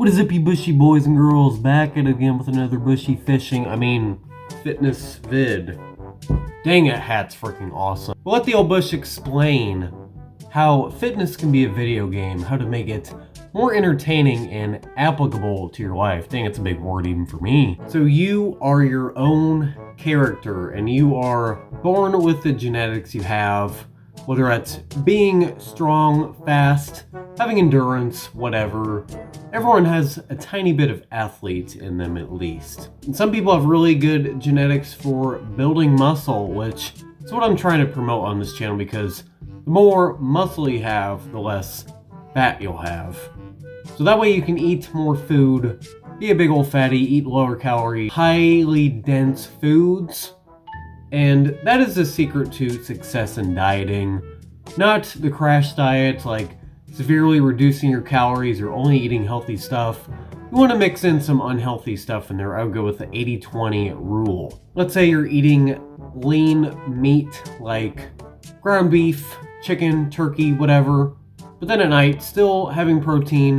What is up, you bushy boys and girls? Back at it again with another fitness vid. Dang, that hat's freaking awesome. We'll let the old bush explain how fitness can be a video game, how to make it more entertaining and applicable to your life. Dang, it's a big word even for me. So you are your own character and you are born with the genetics you have, whether that's being strong, fast, having endurance, whatever. Everyone has a tiny bit of athlete in them at least. And some people have really good genetics for building muscle, which is what I'm trying to promote on this channel, because the more muscle you have, the less fat you'll have. So that way you can eat more food, be a big old fatty, eat lower calorie, highly dense foods. And that is the secret to success in dieting. Not the crash diet, like severely reducing your calories or only eating healthy stuff. You want to mix in some unhealthy stuff in there. I would go with the 80-20 rule. Let's say you're eating lean meat like ground beef, chicken, turkey, whatever. But then at night, still having protein,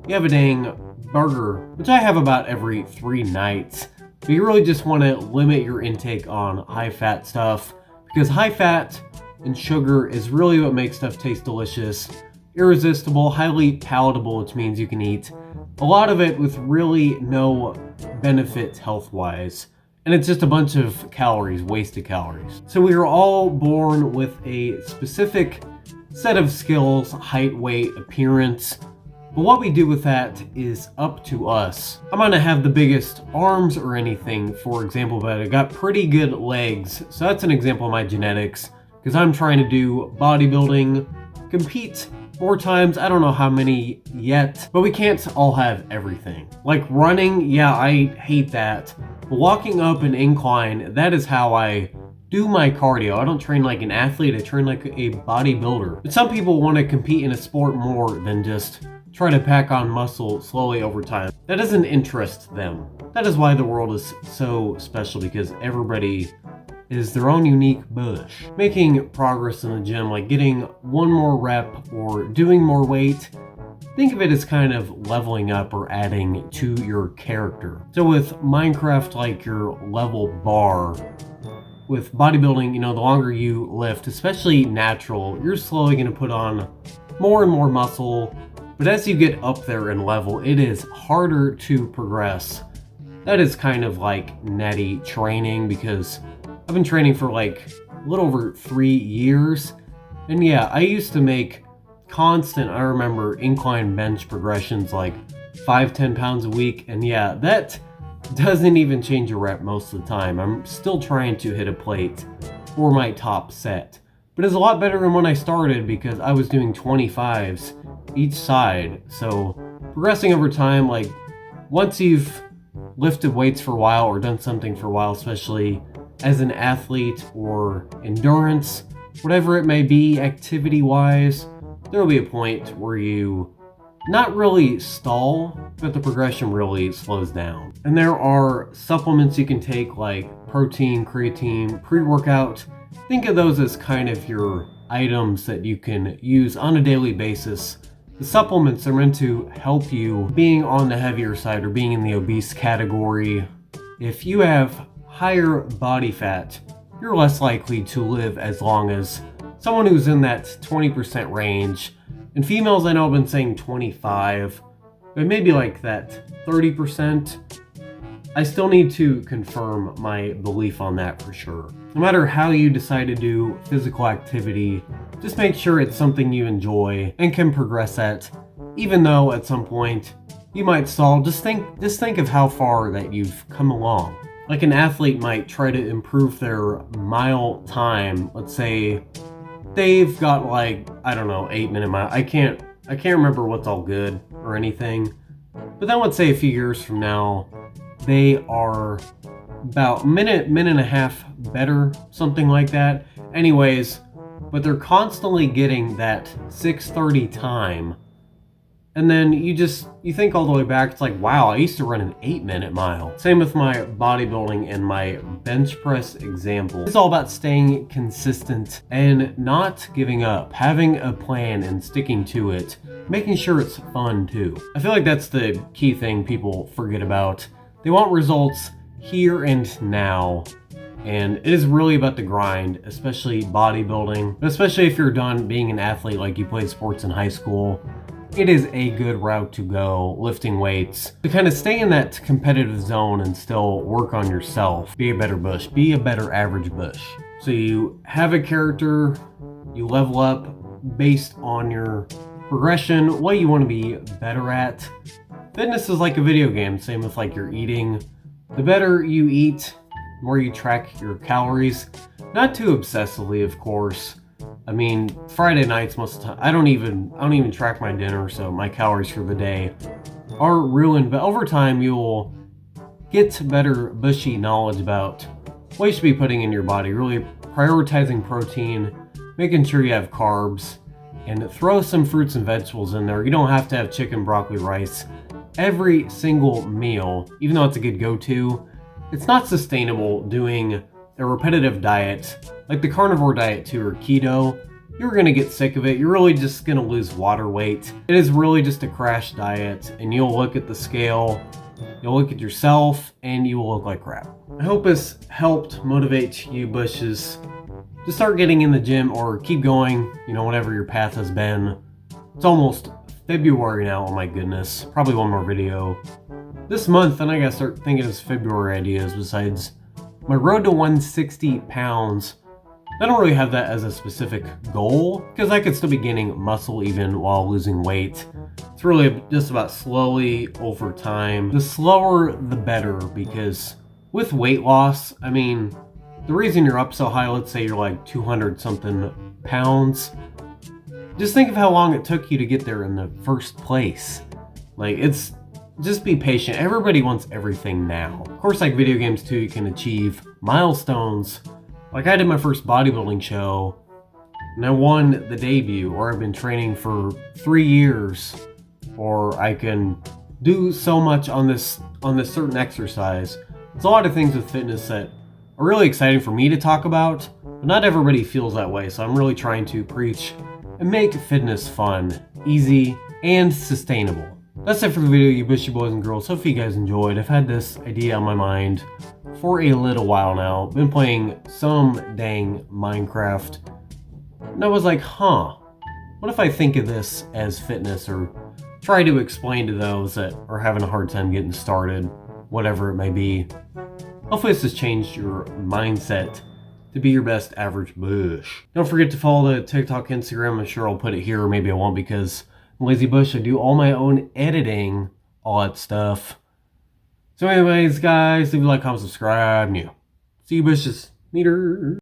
you have a dang burger, which I have about every 3 nights. But you really just want to limit your intake on high fat stuff, because high fat and sugar is really what makes stuff taste delicious, irresistible, highly palatable, which means you can eat a lot of it with really no benefit health-wise. And it's just a bunch of calories, wasted calories. So we are all born with a specific set of skills, height, weight, appearance. But what we do with that is up to us. I'm gonna have the biggest arms or anything, for example, but I got pretty good legs. So that's an example of my genetics, because I'm trying to do bodybuilding, compete 4 times, I don't know how many yet, but we can't all have everything. Like running, yeah, I hate that. But walking up an incline, that is how I do my cardio. I don't train like an athlete, I train like a bodybuilder. But some people want to compete in a sport more than just try to pack on muscle slowly over time. That doesn't interest them. That is why the world is so special, because everybody is their own unique bush. Making progress in the gym, like getting 1 more rep or doing more weight, think of it as kind of leveling up or adding to your character. So with Minecraft, like your level bar, with bodybuilding, the longer you lift, especially natural, you're slowly gonna put on more and more muscle. But as you get up there in level, it is harder to progress. That is kind of like natty training, because I've been training for like a little over 3 years. And yeah, I used to make constant, I remember, incline bench progressions like 5-10 pounds a week. And yeah, that doesn't even change a rep most of the time. I'm still trying to hit a plate for my top set. But it's a lot better than when I started, because I was doing 25s each side. So progressing over time, like once you've lifted weights for a while or done something for a while, especially as an athlete or endurance, whatever it may be, activity wise, there will be a point where you not really stall, but the progression really slows down. And there are supplements you can take like protein, creatine, pre-workout. Think of those as kind of your items that you can use on a daily basis. The supplements are meant to help you being on the heavier side or being in the obese category. If you have higher body fat, you're less likely to live as long as someone who's in that 20% range. And females, I know I've been saying 25, but maybe like that 30%. I still need to confirm my belief on that for sure. No matter how you decide to do physical activity, just make sure it's something you enjoy and can progress at, even though at some point you might stall. Just think of how far that you've come along. Like an athlete might try to improve their mile time. Let's say they've got like, I don't know, 8-minute mile. I can't remember what's all good or anything. But then let's say a few years from now, they are about a minute and a half better, something like that. Anyways, but they're constantly getting that 6:30 time. And then you think all the way back, it's like, wow, I used to run an 8-minute mile. Same with my bodybuilding and my bench press example. It's all about staying consistent and not giving up, having a plan and sticking to it, making sure it's fun too. I feel like that's the key thing people forget about. They want results here and now. And it is really about the grind, especially bodybuilding, but especially if you're done being an athlete, like you played sports in high school. It is a good route to go, lifting weights, to kind of stay in that competitive zone and still work on yourself. Be a better bush, be a better average bush. So you have a character, you level up based on your progression, what you want to be better at. Fitness is like a video game, same with like your eating. The better you eat, the more you track your calories. Not too obsessively, of course. I mean, Friday nights most of the time, I don't even track my dinner, so my calories for the day are ruined. But over time, you'll get better bushy knowledge about what you should be putting in your body, really prioritizing protein, making sure you have carbs, and throw some fruits and vegetables in there. You don't have to have chicken, broccoli, rice every single meal, even though it's a good go-to. It's not sustainable doing a repetitive diet like the carnivore diet too, or keto. You're gonna get sick of it. You're really just gonna lose water weight. It is really just a crash diet, and you'll look at the scale, you'll look at yourself, and you will look like crap. I hope this helped motivate you bushes to start getting in the gym or keep going, whatever your path has been. It's almost February now, oh my goodness. Probably one more video this month, and I gotta start thinking of February ideas besides my road to 160 pounds. I don't really have that as a specific goal, because I could still be gaining muscle even while losing weight. It's really just about slowly over time. The slower, the better, because with weight loss, I mean, the reason you're up so high, let's say you're like 200 something pounds, just think of how long it took you to get there in the first place. Like, just be patient. Everybody wants everything now. Of course, like video games too, you can achieve milestones. Like I did my first bodybuilding show and I won the debut, or I've been training for 3 years, or I can do so much on this certain exercise. There's a lot of things with fitness that are really exciting for me to talk about, but not everybody feels that way. So I'm really trying to preach and make fitness fun, easy, and sustainable. That's it for the video, you bushy boys and girls. Hope you guys enjoyed. I've had this idea on my mind for a little while now. Been playing some dang Minecraft. And I was like, what if I think of this as fitness, or try to explain to those that are having a hard time getting started, whatever it may be. Hopefully this has changed your mindset to be your best average bush. Don't forget to follow the TikTok, Instagram. I'm sure I'll put it here, or maybe I won't, because I'm lazy bush. I do all my own editing, all that stuff. So anyways, guys, leave a like, comment, subscribe, see you bushes. Later.